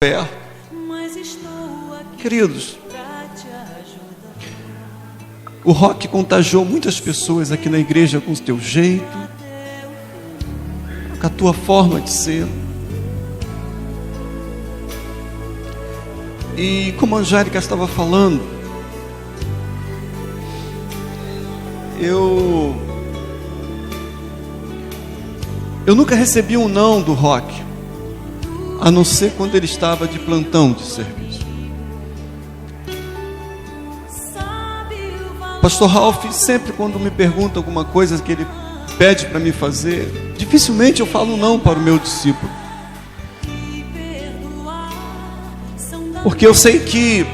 perto. Queridos, o rock contagiou muitas pessoas aqui na igreja com o teu jeito, com a tua forma de ser. E como a Angélica estava falando, eu nunca recebi um não do rock, a não ser quando ele estava de plantão de serviço. Pastor Ralph, sempre quando me pergunta alguma coisa que ele pede para me fazer, dificilmente eu falo não para o meu discípulo, porque eu sei que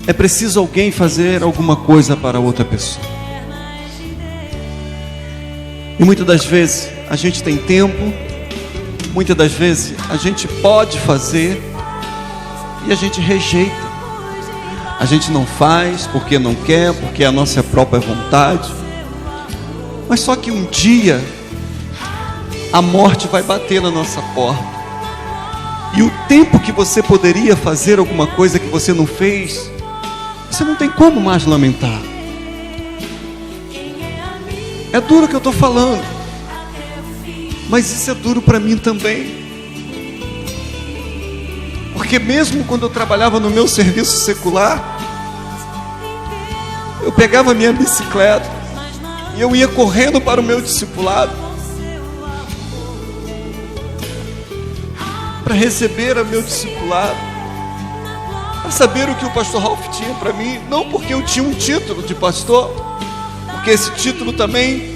é preciso alguém fazer alguma coisa para outra pessoa. E muitas das vezes a gente tem tempo, muitas das vezes a gente pode fazer e a gente rejeita. A gente não faz porque não quer, porque é a nossa própria vontade. Mas só que um dia a morte vai bater na nossa porta. E o tempo que você poderia fazer alguma coisa que você não fez, você não tem como mais lamentar. É duro o que eu estou falando, mas isso é duro para mim também. Porque mesmo quando eu trabalhava no meu serviço secular, eu pegava a minha bicicleta e eu ia correndo para o meu discipulado, para receber o meu discipulado, para saber o que o pastor Ralph tinha para mim. Não porque eu tinha um título de pastor, porque esse título também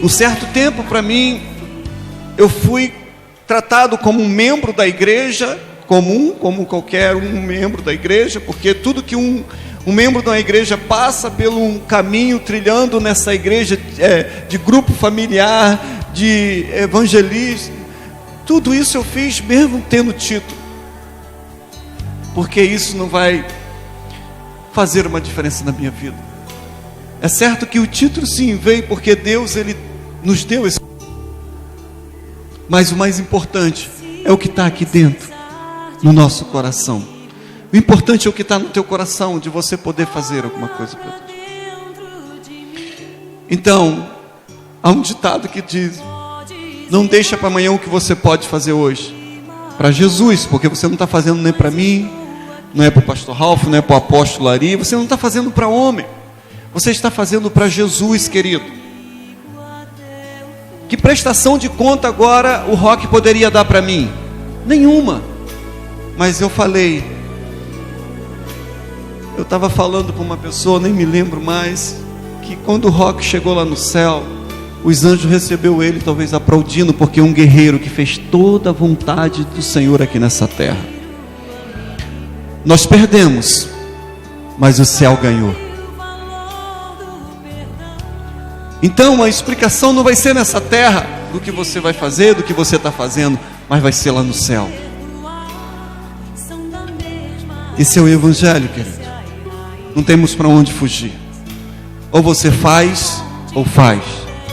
um certo tempo para mim, eu fui tratado como um membro da igreja comum, como qualquer um membro da igreja, porque tudo que um membro da igreja passa pelo um caminho trilhando nessa igreja, de grupo familiar, de evangelista, tudo isso eu fiz mesmo tendo título, porque isso não vai fazer uma diferença na minha vida. É certo que o título sim veio porque Deus, Ele nos deu esse, mas o mais importante é o que está aqui dentro, no nosso coração. O importante é o que está no teu coração, de você poder fazer alguma coisa para Deus. Então, há um ditado que diz: não deixa para amanhã o que você pode fazer hoje para Jesus, porque você não está fazendo nem para mim, não é para o pastor Ralph, não é para o apóstolo Ari, você não está fazendo para homem, você está fazendo para Jesus, querido. Que prestação de conta agora o rock poderia dar para mim? Nenhuma. Mas eu falei, eu estava falando com uma pessoa, nem me lembro mais, que quando o rock chegou lá no céu, os anjos recebeu ele talvez aplaudindo, porque é um guerreiro que fez toda a vontade do Senhor aqui nessa terra. Nós perdemos, mas o céu ganhou. Então a explicação não vai ser nessa terra do que você vai fazer, do que você está fazendo, mas vai ser lá no céu. Esse é o evangelho, querido. Não temos para onde fugir. Ou você faz, ou faz,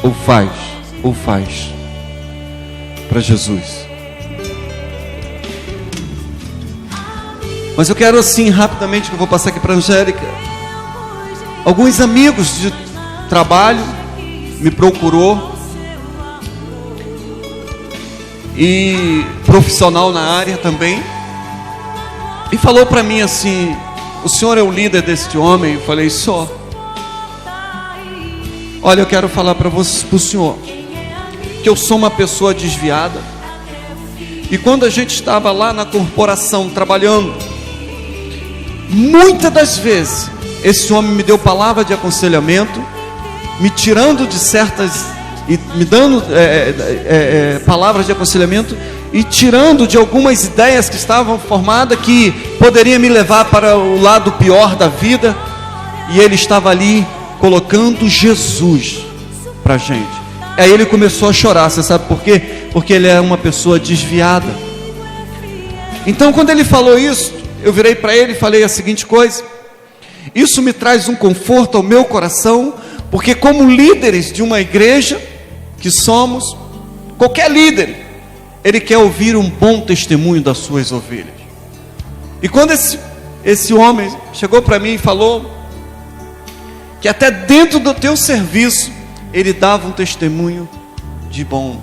ou faz, ou faz para Jesus. Mas eu quero assim rapidamente, que eu vou passar aqui para a Angélica. Alguns amigos de trabalho me procurou, e profissional na área também, e falou para mim assim: o senhor é o líder deste homem? Eu falei: só. Olha, eu quero falar para o senhor que eu sou uma pessoa desviada, e quando a gente estava lá na corporação trabalhando, muitas das vezes esse homem me deu palavra de aconselhamento, me tirando de certas, e me dando palavras de aconselhamento, e tirando de algumas ideias que estavam formadas, que poderia me levar para o lado pior da vida. E ele estava ali colocando Jesus para a gente. Aí ele começou a chorar. Você sabe por quê? Porque ele é uma pessoa desviada. Então quando ele falou isso, eu virei para ele e falei a seguinte coisa: isso me traz um conforto ao meu coração, porque como líderes de uma igreja, que somos, qualquer líder, ele quer ouvir um bom testemunho das suas ovelhas. E quando esse homem chegou para mim e falou que até dentro do teu serviço ele dava um testemunho de bom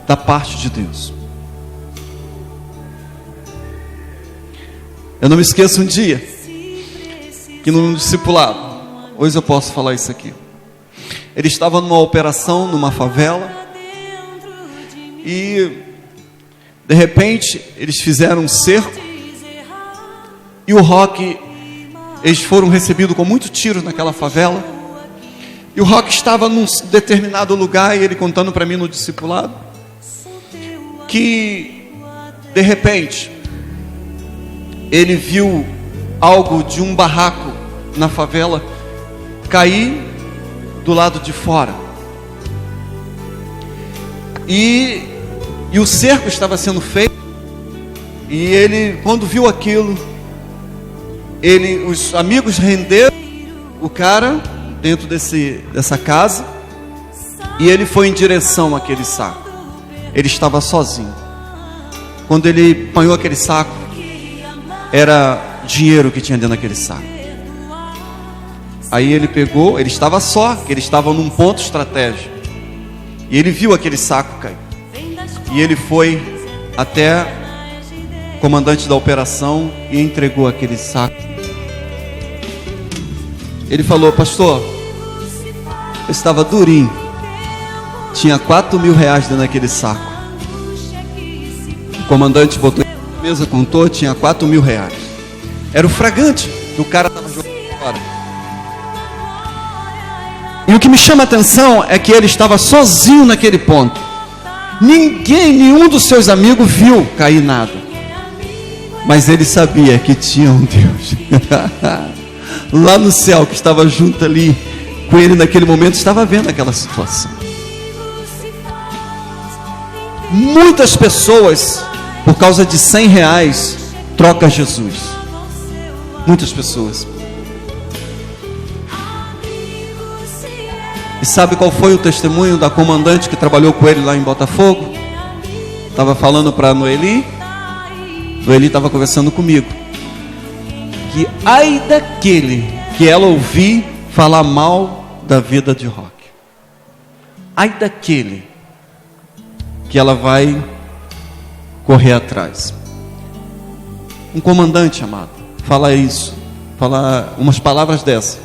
da parte de Deus. Eu não me esqueço um dia que no discipulado, hoje eu posso falar isso aqui, ele estava numa operação numa favela e de repente eles fizeram um cerco e o Roque, eles foram recebidos com muito tiro naquela favela e o Roque estava num determinado lugar e ele contando para mim no discipulado que de repente ele viu algo de um barraco na favela cair do lado de fora e o cerco estava sendo feito e ele, quando viu aquilo, os amigos renderam o cara dentro dessa casa e ele foi em direção àquele saco. Ele estava sozinho. Quando ele apanhou aquele saco, era dinheiro que tinha dentro daquele saco. Aí ele pegou, ele estava só, que ele estava num ponto estratégico. E ele viu aquele saco cair. E ele foi até o comandante da operação e entregou aquele saco. Ele falou: pastor, eu estava durinho, tinha 4 mil reais dentro daquele saco. O comandante botou na mesa, contou, tinha 4 mil reais. Era o fragante que o cara estava jogando fora. E o que me chama a atenção é que ele estava sozinho naquele ponto. Nenhum dos seus amigos viu cair nada. Mas ele sabia que tinha um Deus lá no céu, que estava junto ali com ele naquele momento, estava vendo aquela situação. Muitas pessoas, por causa de 100 reais, trocam Jesus. Muitas pessoas. E sabe qual foi o testemunho da comandante que trabalhou com ele lá em Botafogo? Estava falando para Noeli. Noeli estava conversando comigo. Que ai daquele que ela ouvir falar mal da vida de Roque. Ai daquele que ela vai correr atrás. Um comandante, amado, fala isso, fala umas palavras dessas.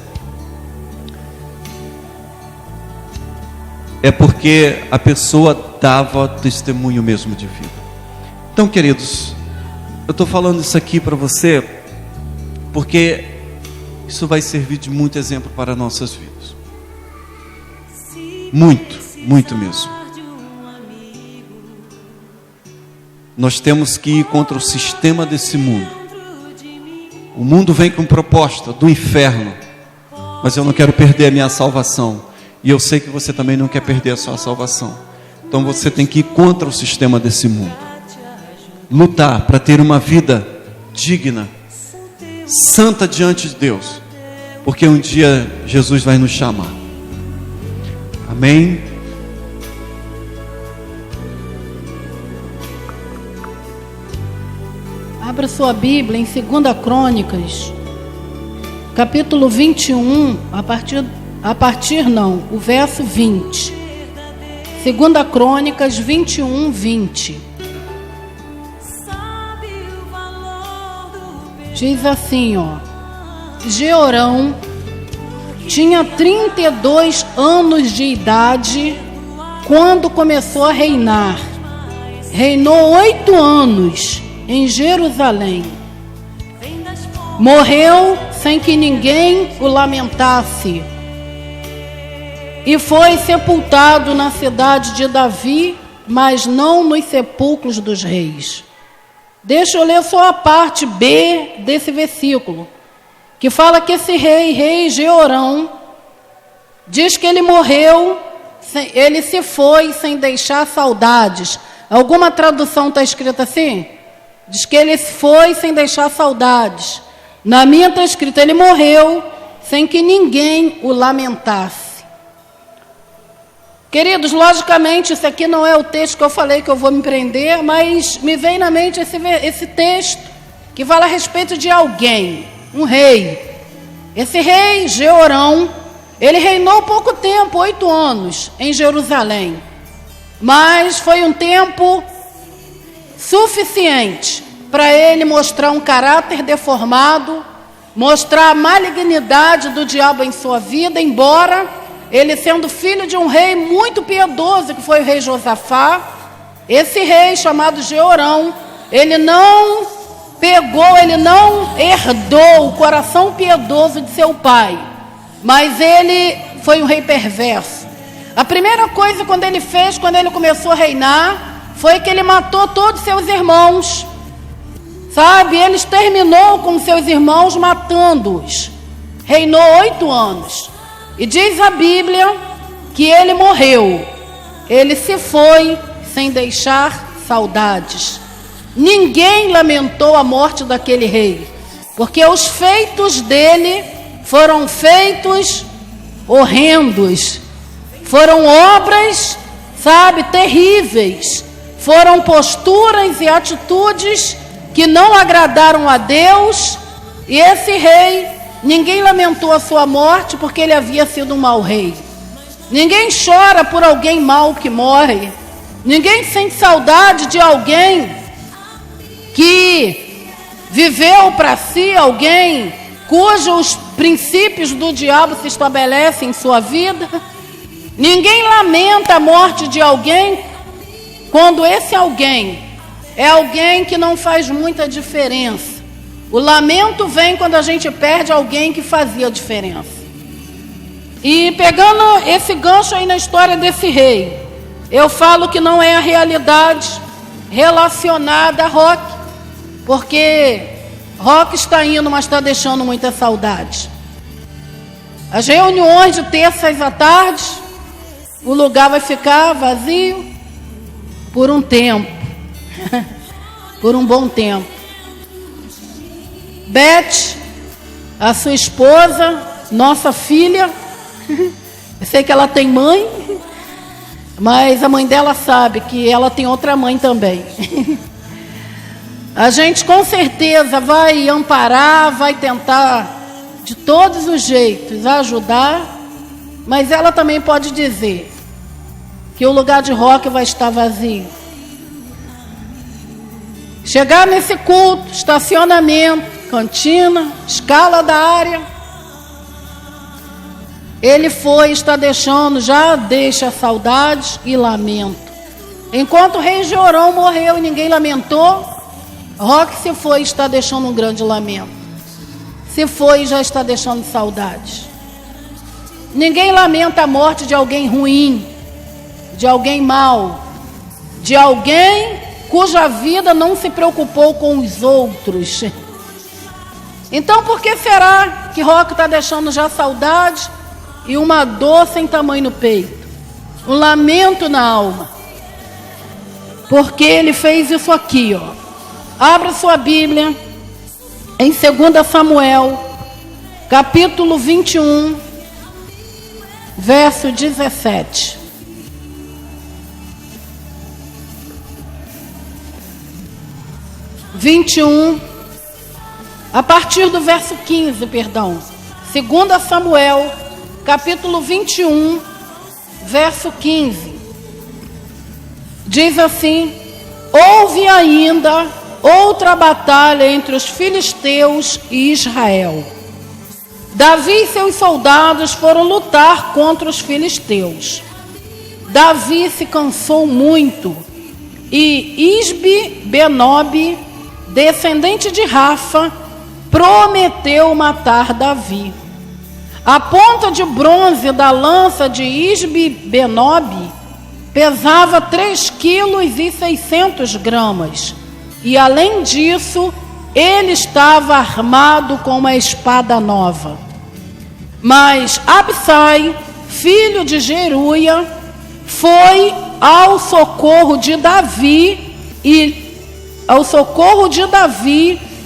É porque a pessoa dava testemunho mesmo de vida. Então, queridos, eu estou falando isso aqui para você porque isso vai servir de muito exemplo para nossas vidas. Muito, muito mesmo. Nós temos que ir contra o sistema desse mundo. O mundo vem com proposta do inferno, mas eu não quero perder a minha salvação. E eu sei que você também não quer perder a sua salvação. Então você tem que ir contra o sistema desse mundo. Lutar para ter uma vida digna, santa diante de Deus. Porque um dia Jesus vai nos chamar. Amém? Abra sua Bíblia em 2 Crônicas, capítulo 21, o verso 20. 2 Crônicas 21, 20. Diz assim, Jeorão tinha 32 anos de idade quando começou a reinar. Reinou 8 anos em Jerusalém. Morreu sem que ninguém o lamentasse. E foi sepultado na cidade de Davi, mas não nos sepulcros dos reis. Deixa eu ler só a parte B desse versículo, que fala que esse rei Jeorão, diz que ele morreu, ele se foi sem deixar saudades. Alguma tradução está escrita assim? Diz que ele se foi sem deixar saudades. Na minha está escrito, ele morreu sem que ninguém o lamentasse. Queridos, logicamente, isso aqui não é o texto que eu falei que eu vou me prender, mas me vem na mente esse texto que fala a respeito de alguém, um rei. Esse rei, Jeorão, ele reinou pouco tempo, 8 anos, em Jerusalém. Mas foi um tempo suficiente para ele mostrar um caráter deformado, mostrar a malignidade do diabo em sua vida, embora ele sendo filho de um rei muito piedoso, que foi o rei Josafá. Esse rei chamado Jeorão, ele não herdou o coração piedoso de seu pai, mas ele foi um rei perverso. A primeira coisa quando ele fez, quando ele começou a reinar, foi que ele matou todos seus irmãos. Sabe, ele exterminou com seus irmãos, matando-os. Reinou 8 anos. E diz a Bíblia que ele morreu. Ele se foi sem deixar saudades. Ninguém lamentou a morte daquele rei, porque os feitos dele foram feitos horrendos. Foram obras, sabe, terríveis. Foram posturas e atitudes que não agradaram a Deus. E esse rei, ninguém lamentou a sua morte porque ele havia sido um mau rei. Ninguém chora por alguém mau que morre. Ninguém sente saudade de alguém que viveu para si, alguém cujos princípios do diabo se estabelecem em sua vida. Ninguém lamenta a morte de alguém quando esse alguém é alguém que não faz muita diferença. O lamento vem quando a gente perde alguém que fazia diferença. E pegando esse gancho aí na história desse rei, eu falo que não é a realidade relacionada a rock, porque rock está indo, mas está deixando muita saudade. As reuniões de terças à tarde, o lugar vai ficar vazio por um tempo, por um bom tempo. Beth, a sua esposa, nossa filha, eu sei que ela tem mãe, mas a mãe dela sabe que ela tem outra mãe também. A gente com certeza vai amparar, vai tentar de todos os jeitos ajudar, mas ela também pode dizer que o lugar de rock vai estar vazio. Chegar nesse culto, estacionamento, cantina, escala da área, ele está deixando, já deixa saudade e lamento. Enquanto o rei Jeorão morreu e ninguém lamentou, Roque se foi e está deixando um grande lamento. Se foi e já está deixando saudade. Ninguém lamenta a morte de alguém ruim, de alguém mau, de alguém cuja vida não se preocupou com os outros. Então por que será que Roque está deixando já saudade e uma dor sem tamanho no peito? Um lamento na alma. Porque ele fez isso aqui, ó. Abra sua Bíblia em 2 Samuel, capítulo 21, verso 17. A partir do verso 15, perdão. 2 Samuel, capítulo 21, verso 15. Diz assim: houve ainda outra batalha entre os filisteus e Israel. Davi e seus soldados foram lutar contra os filisteus. Davi se cansou muito e Isbi-Benob, descendente de Rafa, prometeu matar Davi. A ponta de bronze da lança de Isbi-Benob pesava 3,6 kg. E além disso, ele estava armado com uma espada nova. Mas Absai, filho de Zeruia, foi ao socorro de Davi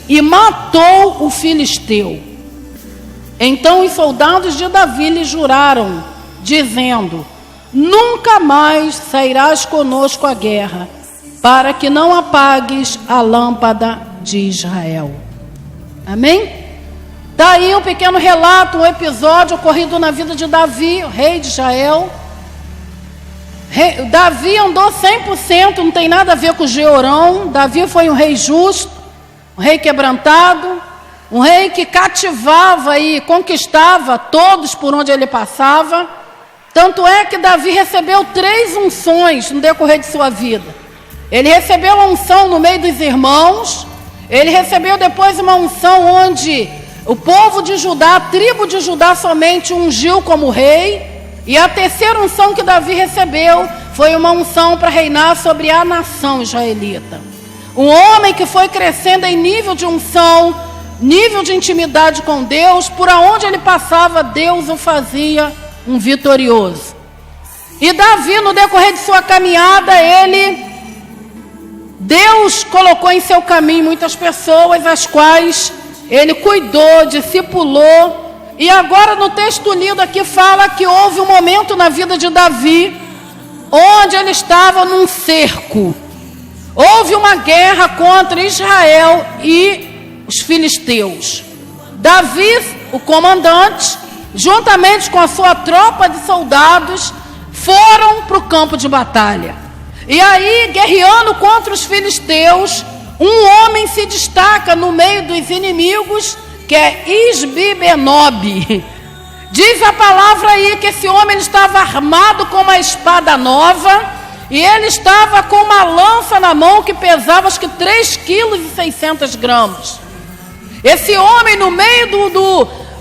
e matou o filisteu. Então os soldados de Davi lhe juraram, dizendo: nunca mais sairás conosco à guerra, para que não apagues a lâmpada de Israel. Amém? Daí um pequeno relato, um episódio ocorrido na vida de Davi, o rei de Israel. Davi andou 100%, não tem nada a ver com Jeorão. Davi foi um rei justo, um rei quebrantado, um rei que cativava e conquistava todos por onde ele passava. Tanto é que Davi recebeu 3 unções no decorrer de sua vida. Ele recebeu a unção no meio dos irmãos, ele recebeu depois uma unção onde o povo de Judá, a tribo de Judá somente ungiu como rei. E a terceira unção que Davi recebeu foi uma unção para reinar sobre a nação israelita. Um homem que foi crescendo em nível de unção, nível de intimidade com Deus, por onde ele passava, Deus o fazia um vitorioso. E Davi, no decorrer de sua caminhada, Deus colocou em seu caminho muitas pessoas, as quais ele cuidou, discipulou. E agora no texto lido aqui fala que houve um momento na vida de Davi, onde ele estava num cerco. Houve uma guerra contra Israel e os filisteus. Davi, o comandante, juntamente com a sua tropa de soldados, foram para o campo de batalha. E aí, guerreando contra os filisteus, um homem se destaca no meio dos inimigos, que é Isbi-Benob. Diz a palavra aí que esse homem estava armado com uma espada nova, e ele estava com uma lança na mão que pesava acho que 3,6 kg. Esse homem, no meio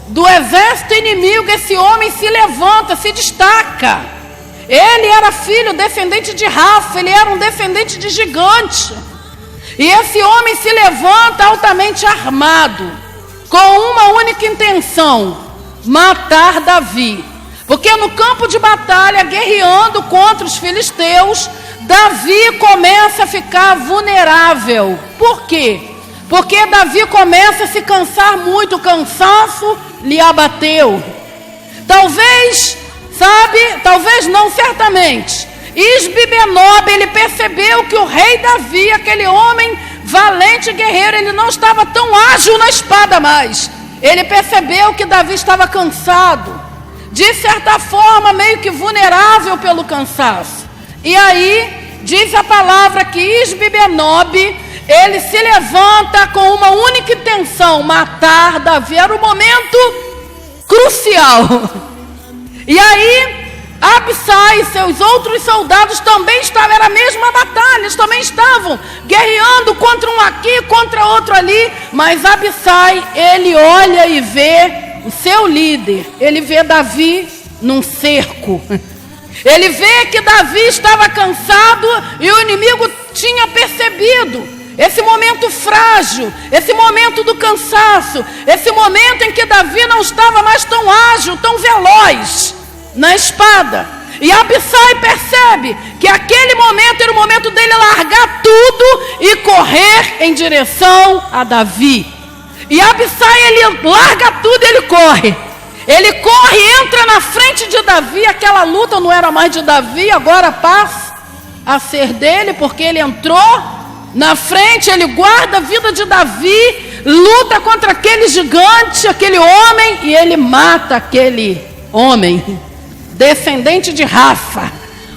do exército inimigo, esse homem se levanta, se destaca. Ele era filho, descendente de Rafa, ele era um descendente de gigante. E esse homem se levanta altamente armado, com uma única intenção: matar Davi. Porque no campo de batalha, guerreando contra os filisteus, Davi começa a ficar vulnerável. Por quê? Porque Davi começa a se cansar muito, o cansaço lhe abateu. Talvez, talvez não, certamente, Isbi-Benob, ele percebeu que o rei Davi, aquele homem valente e guerreiro, ele não estava tão ágil na espada mais. Ele percebeu que Davi estava cansado, de certa forma meio que vulnerável pelo cansaço. E aí diz a palavra que Isbi-Benob, ele se levanta com uma única intenção: matar Davi. Era um momento crucial. E aí Absai e seus outros soldados também estavam, era a mesma batalha, eles também estavam guerreando contra um aqui, contra outro ali. Mas Absai, ele olha e vê o seu líder, ele vê Davi num cerco. Ele vê que Davi estava cansado e o inimigo tinha percebido esse momento frágil, esse momento do cansaço, esse momento em que Davi não estava mais tão ágil, tão veloz na espada. E Absai percebe que aquele momento era o momento dele largar tudo e correr em direção a Davi. E Absai, ele larga tudo e ele corre. Ele corre e entra na frente de Davi. Aquela luta não era mais de Davi, agora passa a ser dele, porque ele entrou na frente, ele guarda a vida de Davi, luta contra aquele gigante, aquele homem, e ele mata aquele homem, descendente de Rafa,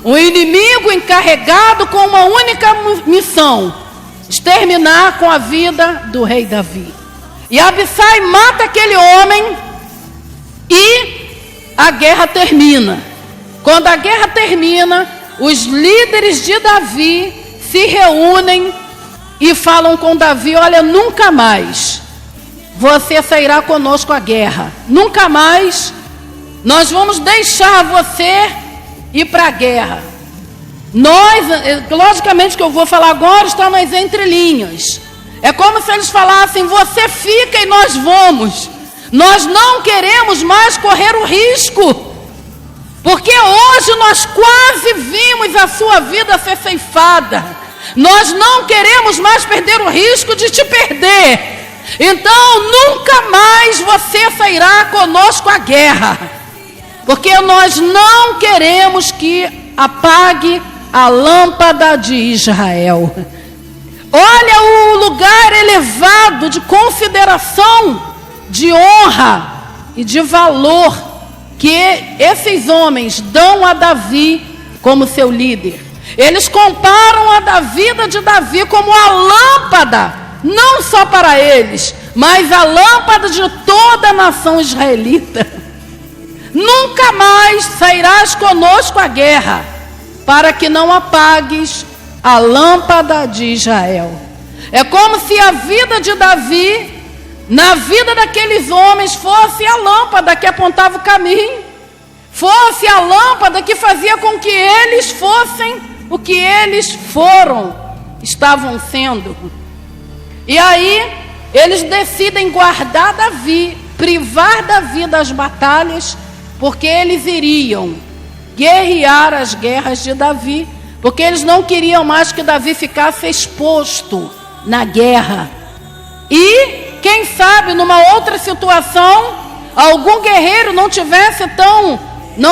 um inimigo encarregado com uma única missão: exterminar com a vida do rei Davi. E Absai mata aquele homem e a guerra termina. Quando a guerra termina, os líderes de Davi se reúnem e falam com Davi: olha, nunca mais você sairá conosco à guerra, nunca mais nós vamos deixar você ir para a guerra. Nós, logicamente o que eu vou falar agora está nas entrelinhas. É como se eles falassem: você fica e nós vamos. Nós não queremos mais correr o risco, porque hoje nós quase vimos a sua vida ser ceifada. Nós não queremos mais perder o risco de te perder. Então nunca mais você sairá conosco à guerra. porque nós não queremos que apague a lâmpada de Israel. Olha o lugar elevado de consideração, de honra e de valor que esses homens dão a Davi como seu líder. Eles comparam a vida de Davi como a lâmpada, não só para eles, mas a lâmpada de toda a nação israelita. Nunca mais sairás conosco à guerra, para que não apagues a lâmpada de Israel. É como se a vida de Davi, na vida daqueles homens, fosse a lâmpada que apontava o caminho, fosse a lâmpada que fazia com que eles fossem o que eles estavam sendo. E aí, eles decidem guardar Davi, privar Davi das batalhas, porque eles iriam guerrear as guerras de Davi, porque eles não queriam mais que Davi ficasse exposto na guerra. E, quem sabe, numa outra situação, algum guerreiro não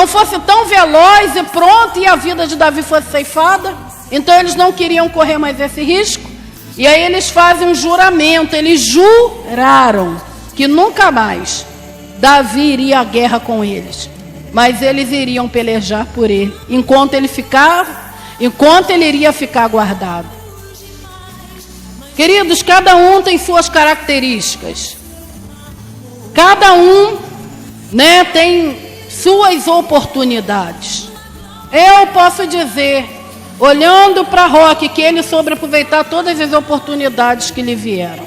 fosse tão veloz e pronto, e a vida de Davi fosse ceifada. Então eles não queriam correr mais esse risco. E aí eles fazem um juramento, eles juraram que nunca mais Davi iria à guerra com eles, mas eles iriam pelejar por ele, enquanto ele iria ficar guardado. Queridos, cada um tem suas características, cada um, tem suas oportunidades. Eu posso dizer, olhando para Roque, que ele soube aproveitar todas as oportunidades que lhe vieram.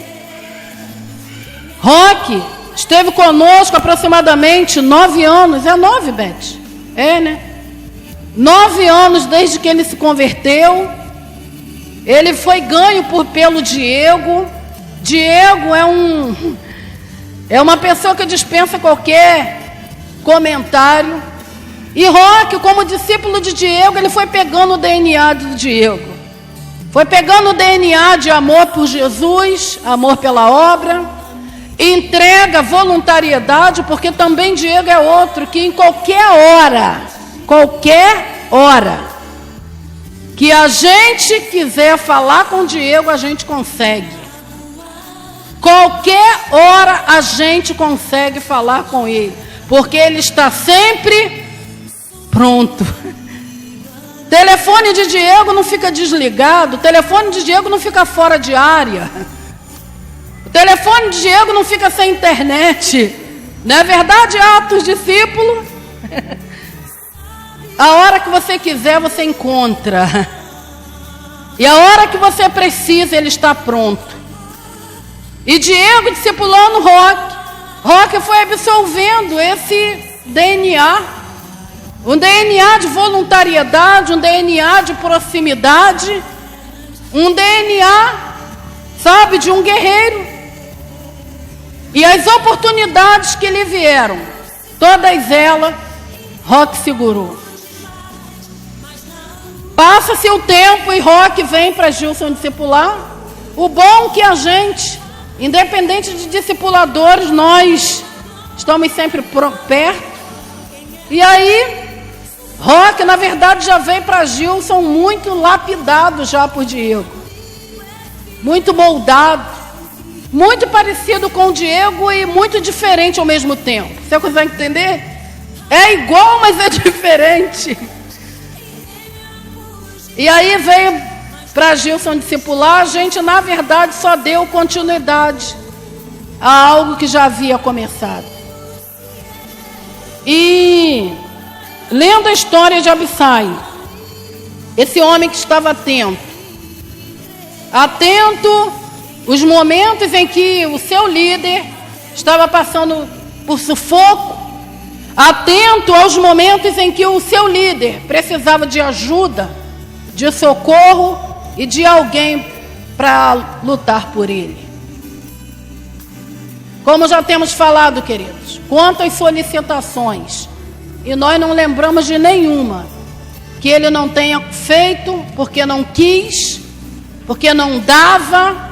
Roque esteve conosco aproximadamente 9 anos. É 9, Beth? É, né? 9 anos desde que ele se converteu. Ele foi ganho pelo Diego. Diego é uma pessoa que dispensa qualquer comentário. E Roque, como discípulo de Diego, ele foi pegando o DNA do Diego. Foi pegando o DNA de amor por Jesus, amor pela obra, entrega, voluntariedade, porque também Diego é outro que em qualquer hora que a gente quiser falar com Diego, a gente consegue. Qualquer hora a gente consegue falar com ele, porque ele está sempre pronto. O telefone de Diego não fica desligado, o telefone de Diego não fica fora de área, o telefone de Diego não fica sem internet. Não é verdade, Atos, discípulo? A hora que você quiser, você encontra. E a hora que você precisa, ele está pronto. E Diego discipulando Roque foi absorvendo esse DNA. Um DNA de voluntariedade, um DNA de proximidade, um DNA, de um guerreiro. E as oportunidades que lhe vieram, todas elas, Roque segurou. Passa-se o tempo e Roque vem para Gilson discipular. O bom que a gente, independente de discipuladores, nós estamos sempre perto. E aí, Roque, na verdade, já veio para Gilson muito lapidado já por Diego. Muito moldado. Muito parecido com o Diego e muito diferente ao mesmo tempo. Você consegue entender? É igual, mas é diferente. E aí veio para Gilson discipular. A gente, na verdade, só deu continuidade a algo que já havia começado. E lendo a história de Abissai, esse homem que estava atento os momentos em que o seu líder estava passando por sufoco, atento aos momentos em que o seu líder precisava de ajuda, de socorro e de alguém para lutar por ele. Como já temos falado, queridos, quantas solicitações, e nós não lembramos de nenhuma que ele não tenha feito porque não quis, porque não dava,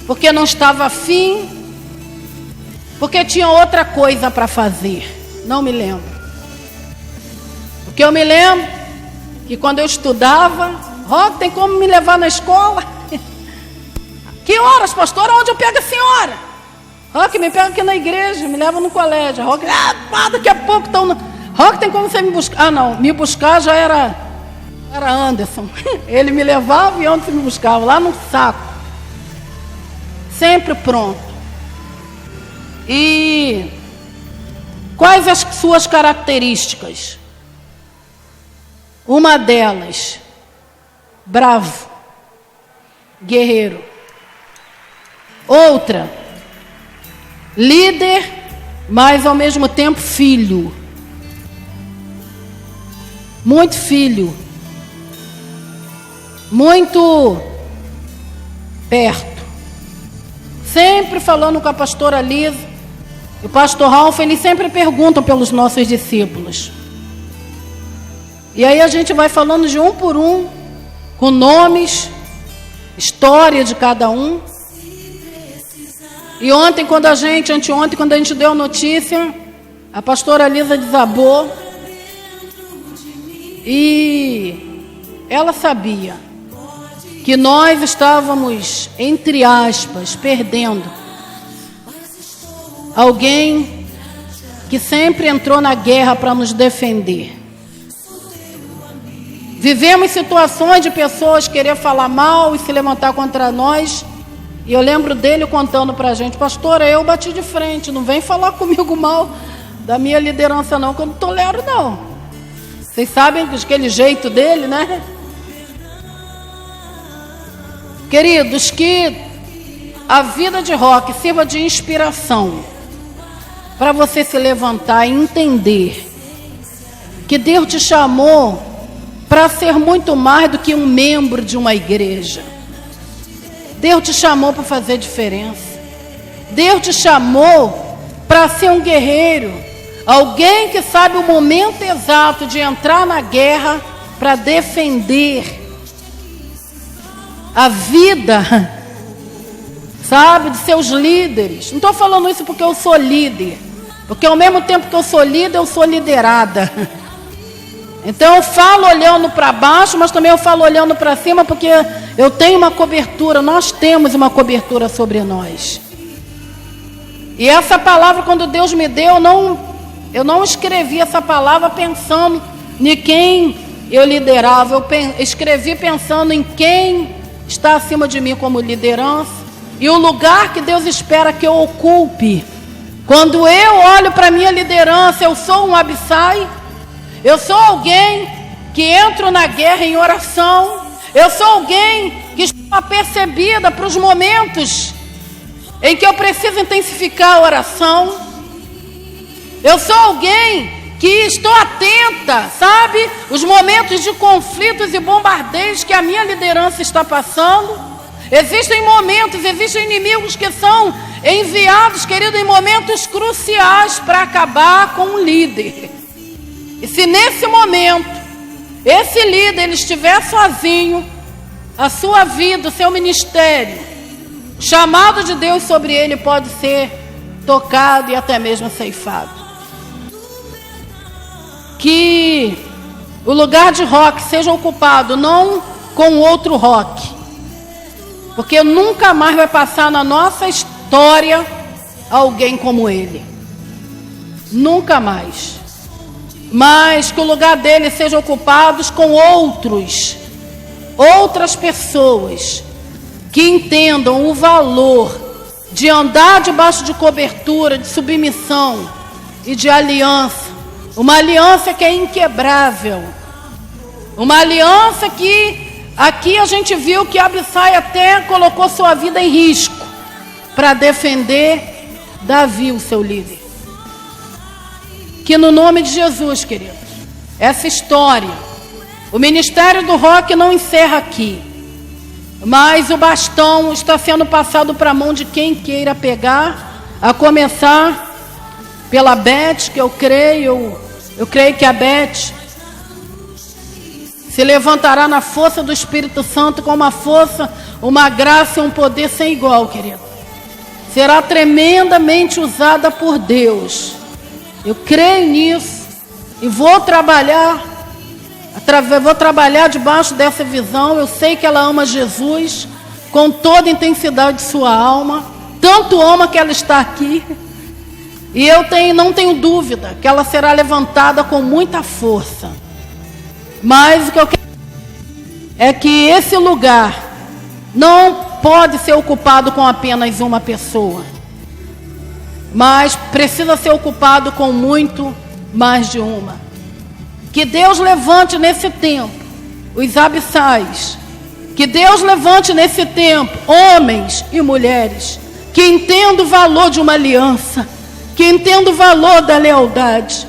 porque não estava afim, porque tinha outra coisa para fazer. Não me lembro. Porque eu me lembro que quando eu estudava, Roque, tem como me levar na escola? Que horas, pastora? Onde eu pego a senhora? Roque, me pega aqui na igreja, me leva no colégio. Roque, daqui a pouco estão... Roque, tem como você me buscar? Ah, não, me buscar já era Anderson. Ele me levava e onde você me buscava? Lá no saco. Sempre pronto. E quais as suas características? Uma delas, bravo, guerreiro. Outra, líder, mas ao mesmo tempo filho. Muito filho. Muito perto. Sempre falando com a pastora Lisa e o pastor Ralph, eles sempre perguntam pelos nossos discípulos. E aí a gente vai falando de um por um, com nomes, história de cada um. E anteontem, quando a gente deu a notícia, a pastora Lisa desabou. E ela sabia que nós estávamos, entre aspas, perdendo alguém que sempre entrou na guerra para nos defender. Vivemos situações de pessoas querer falar mal e se levantar contra nós. E eu lembro dele contando para a gente: pastora, eu bati de frente, não vem falar comigo mal da minha liderança não, que eu não tolero não. Vocês sabem aquele jeito dele, né? Queridos, que a vida de Roque sirva de inspiração para você se levantar e entender que Deus te chamou para ser muito mais do que um membro de uma igreja. Deus te chamou para fazer diferença. Deus te chamou para ser um guerreiro, alguém que sabe o momento exato de entrar na guerra para defender a vida, sabe, de seus líderes. Não estou falando isso porque eu sou líder, porque ao mesmo tempo que eu sou líder, eu sou liderada. Então eu falo olhando para baixo, mas também eu falo olhando para cima, porque eu tenho uma cobertura, nós temos uma cobertura sobre nós. E essa palavra, quando Deus me deu, eu não escrevi essa palavra pensando em quem eu liderava, eu escrevi pensando em quem está acima de mim como liderança e o lugar que Deus espera que eu ocupe. Quando eu olho para a minha liderança, eu sou um Abissai. Eu sou alguém que entro na guerra em oração. Eu sou alguém que está apercebida para os momentos em que eu preciso intensificar a oração. Eu sou alguém que estou atenta, sabe? Os momentos de conflitos e bombardeios que a minha liderança está passando. Existem momentos, existem inimigos que são enviados, querido, em momentos cruciais para acabar com o líder. E se nesse momento, esse líder ele estiver sozinho, a sua vida, o seu ministério, o chamado de Deus sobre ele pode ser tocado e até mesmo ceifado. Que o lugar de Roque seja ocupado não com outro Roque, porque nunca mais vai passar na nossa história alguém como ele. Nunca mais. Mas que o lugar dele seja ocupado com outras pessoas que entendam o valor de andar debaixo de cobertura, de submissão e de aliança. Uma aliança que é inquebrável. Uma aliança que aqui a gente viu que Abissai até colocou sua vida em risco para defender Davi, o seu líder. Que no nome de Jesus, queridos, essa história, o ministério do Roque não encerra aqui, mas o bastão está sendo passado para a mão de quem queira pegar, a começar pela Beth, que eu creio que a Beth se levantará na força do Espírito Santo com uma força, uma graça e um poder sem igual, querido. Será tremendamente usada por Deus. Eu creio nisso e vou trabalhar Vou trabalhar debaixo dessa visão. Eu sei que ela ama Jesus com toda a intensidade de sua alma. Tanto ama que ela está aqui. E eu não tenho dúvida que ela será levantada com muita força. Mas o que eu quero é que esse lugar não pode ser ocupado com apenas uma pessoa, mas precisa ser ocupado com muito mais de uma. Que Deus levante nesse tempo os abissais. Que Deus levante nesse tempo homens e mulheres que entendam o valor de uma aliança, que entendam o valor da lealdade,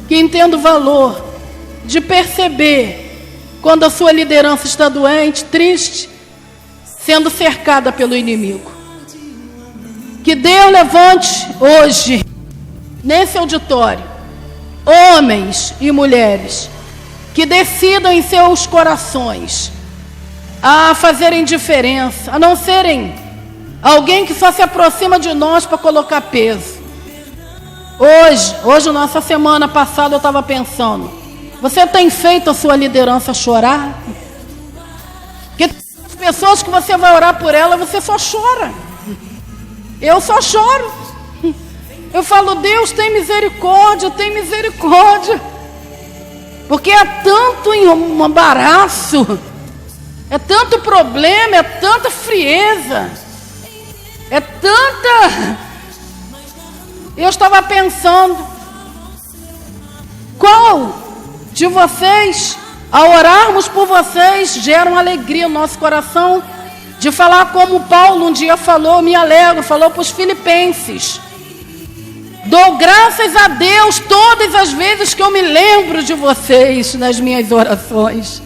que entendam o valor de perceber quando a sua liderança está doente, triste, sendo cercada pelo inimigo. Que Deus levante hoje, nesse auditório, homens e mulheres que decidam em seus corações a fazerem diferença, a não serem alguém que só se aproxima de nós para colocar peso. Hoje, nossa semana passada, eu estava pensando, você tem feito a sua liderança chorar? Porque as pessoas que você vai orar por ela, você só chora. Eu só choro. Eu falo, Deus, tem misericórdia, tem misericórdia. Porque é tanto embaraço, é tanto problema, é tanta frieza, é tanta... Eu estava pensando, qual de vocês, ao orarmos por vocês, gera uma alegria no nosso coração, de falar como Paulo um dia falou, me alegro, falou para os filipenses: dou graças a Deus todas as vezes que eu me lembro de vocês nas minhas orações.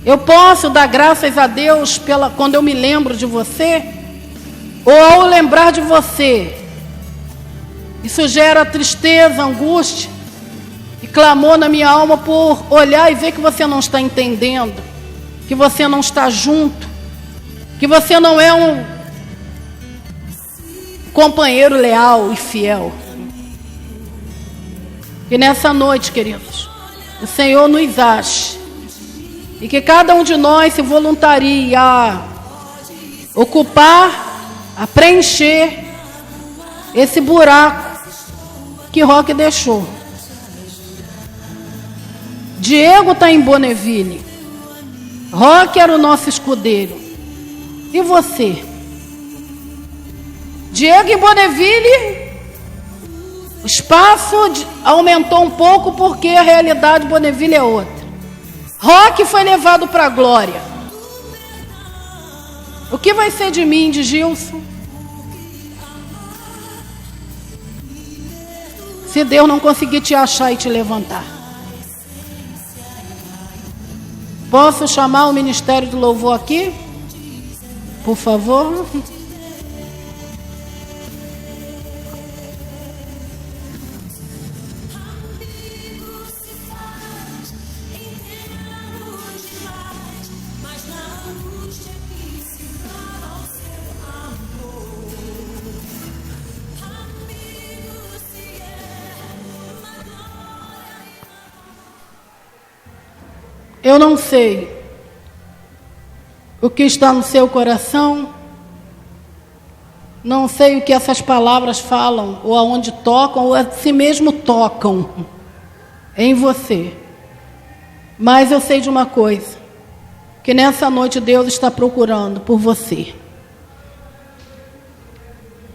Eu posso dar graças a Deus quando eu me lembro de você, ou ao lembrar de você, isso gera tristeza, angústia e clamor na minha alma por olhar e ver que você não está entendendo, que você não está junto, que você não é um companheiro leal e fiel. E nessa noite, queridos, o Senhor nos ache e que cada um de nós se voluntarie a ocupar, a preencher esse buraco que Roque deixou. Diego está em Bonneville, Roque era o nosso escudeiro. E você? Diego em Bonneville, o espaço aumentou um pouco porque a realidade de Bonneville é outra. Roque foi levado para a glória. O que vai ser de mim, de Gilson, se Deus não conseguir te achar e te levantar? Posso chamar o Ministério do Louvor aqui? Por favor. Eu não sei o que está no seu coração, não sei o que essas palavras falam, ou aonde tocam, ou a si mesmo tocam em você. Mas eu sei de uma coisa, que nessa noite Deus está procurando por você.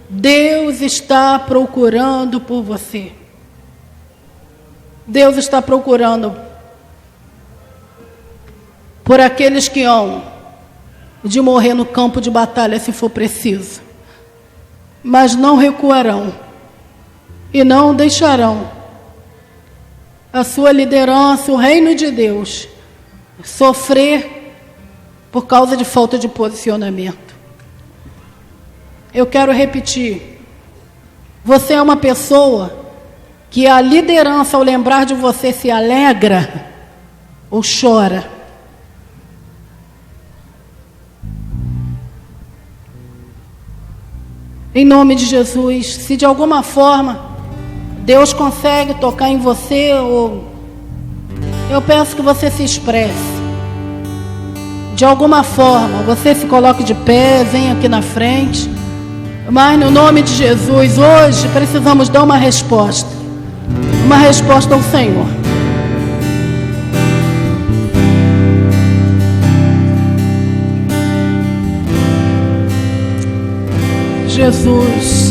Deus está procurando por você. Deus está procurando por aqueles que hão de morrer no campo de batalha se for preciso, mas não recuarão e não deixarão a sua liderança, o reino de Deus, sofrer por causa de falta de posicionamento. Eu quero repetir, você é uma pessoa que a liderança, ao lembrar de você, se alegra ou chora? Em nome de Jesus, se de alguma forma Deus consegue tocar em você ou eu peço que você se expresse. De alguma forma, você se coloque de pé, venha aqui na frente. Mas no nome de Jesus, hoje precisamos dar uma resposta. Uma resposta ao Senhor. Jesus.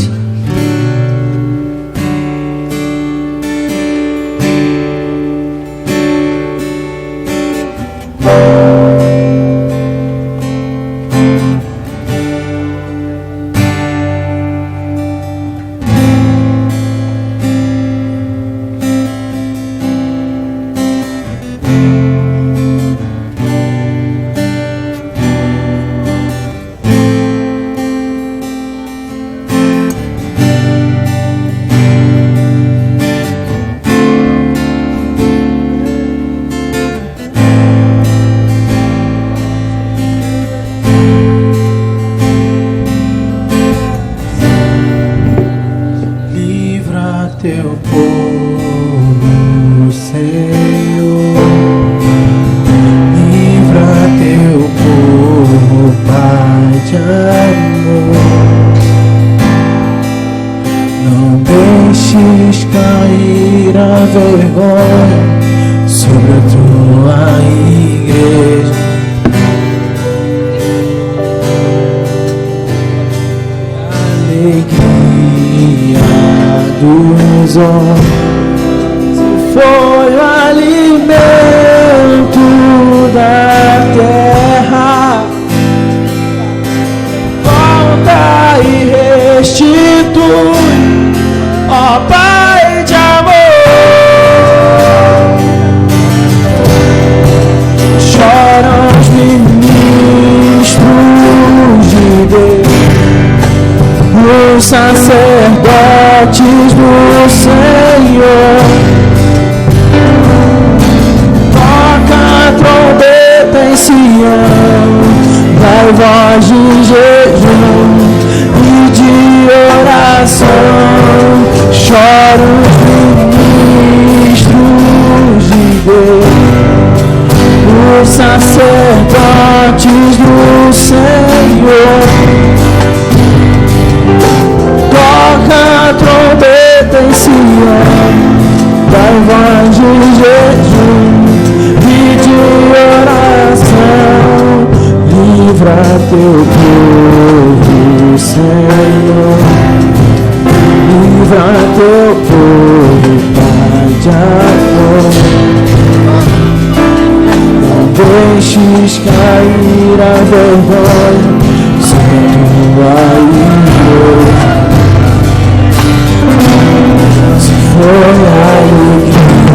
Foi o alimento da terra. Volta e restitui, ó Pai de amor. Choram os ministros de Deus, os sacerdotes do Senhor. Toca a trombeta em Sião, vai voz de jejum e de oração. Choram os ministros de Deus, os sacerdotes do Senhor. Toca a trombeta em Sião, vai voz de jejum e de oração. Livra teu povo, Senhor. Livra teu povo, Pai de amor. Não deixes cair a vergonha sobre tua igreja. Se for a igreja,